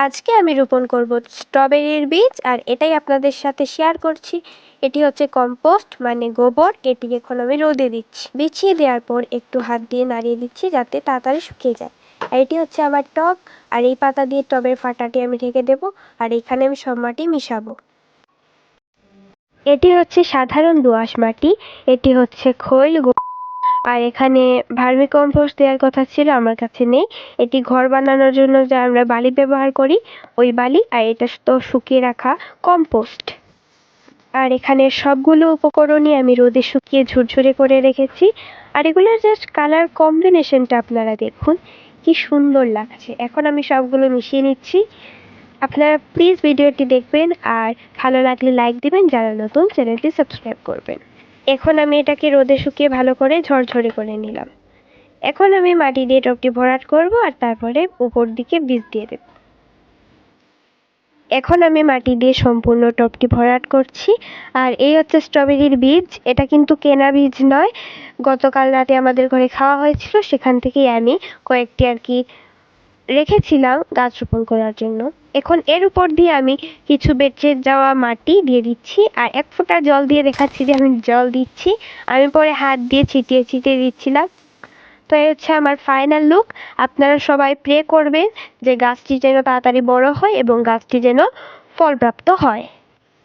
আজকে আমি রোপণ করব স্ট্রবেরির বীজ, আর এটাই আপনাদের সাথে শেয়ার করছি। এটি হচ্ছে কম্পোস্ট মানে গোবর। এটি এখন আমি রোদে দিচ্ছি। বিছিয়ে দেওয়ার পর একটু হাত দিয়ে নাড়িয়ে দিচ্ছি যাতে তাড়াতাড়ি শুকিয়ে যায়। আর এটি হচ্ছে আমার টব, আর এই পাতা দিয়ে টবের ফাটাটি আমি ঢেকে দেব। আর এখানে আমি সব মাটি মিশাবো। এটি হচ্ছে সাধারণ দোআঁশ মাটি, এটি হচ্ছে খৈল, আর এখানে ভার্মি কম্পোস্ট দেওয়ার কথা ছিল, আমার কাছে নেই। এটি ঘর বানানোর জন্য যা আমরা বালি ব্যবহার করি, ওই বালি, আর এটা তো শুকিয়ে রাখা কম্পোস্ট। আর এখানে সবগুলো উপকরণই আমি রোদে শুকিয়ে ঝুরঝুরে করে রেখেছি। আর এগুলোর জাস্ট কালার কম্বিনেশনটা আপনারা দেখুন, কি সুন্দর লাগছে। এখন আমি সবগুলো মিশিয়ে নিচ্ছি। আপনারা প্লিজ ভিডিওটি দেখবেন, আর ভালো লাগলে লাইক দিবেন, যারা নতুন চ্যানেলটি সাবস্ক্রাইব করবেন। এখন আমি এটাকে রোদে শুকিয়ে ভালো করে ঝরঝরে করে নিলাম। এখন আমি মাটি দিয়ে টবটি ভরাট করব, আর তারপরে উপর দিকে বীজ দিয়ে দেব। এখন আমি মাটি দিয়ে সম্পূর্ণ টবটি ভরাট করছি। আর এই হচ্ছে স্ট্রবেরির বীজ। এটা কিন্তু কেনা বীজ নয়, গতকাল রাতে আমাদের ঘরে খাওয়া হয়েছিল, সেখান থেকেই আমি কয়েকটি আর কি রেখেছিলাম গাছ রোপণ করার জন্য। এখন এর উপর দিয়ে আমি কিছু বেঁচে যাওয়া মাটি দিয়ে দিচ্ছি, আর এক ফোঁটা জল দিয়ে দেখাচ্ছি যে আমি জল দিচ্ছি। আমি পরে হাত দিয়ে ছিটিয়ে ছিটিয়ে দিচ্ছিলাম। তো এই হচ্ছে আমার ফাইনাল লুক। আপনারা সবাই প্রে করবেন যে গাছটি যেন তাড়াতাড়ি বড় হয় এবং গাছটি যেন ফলপ্রাপ্ত হয়।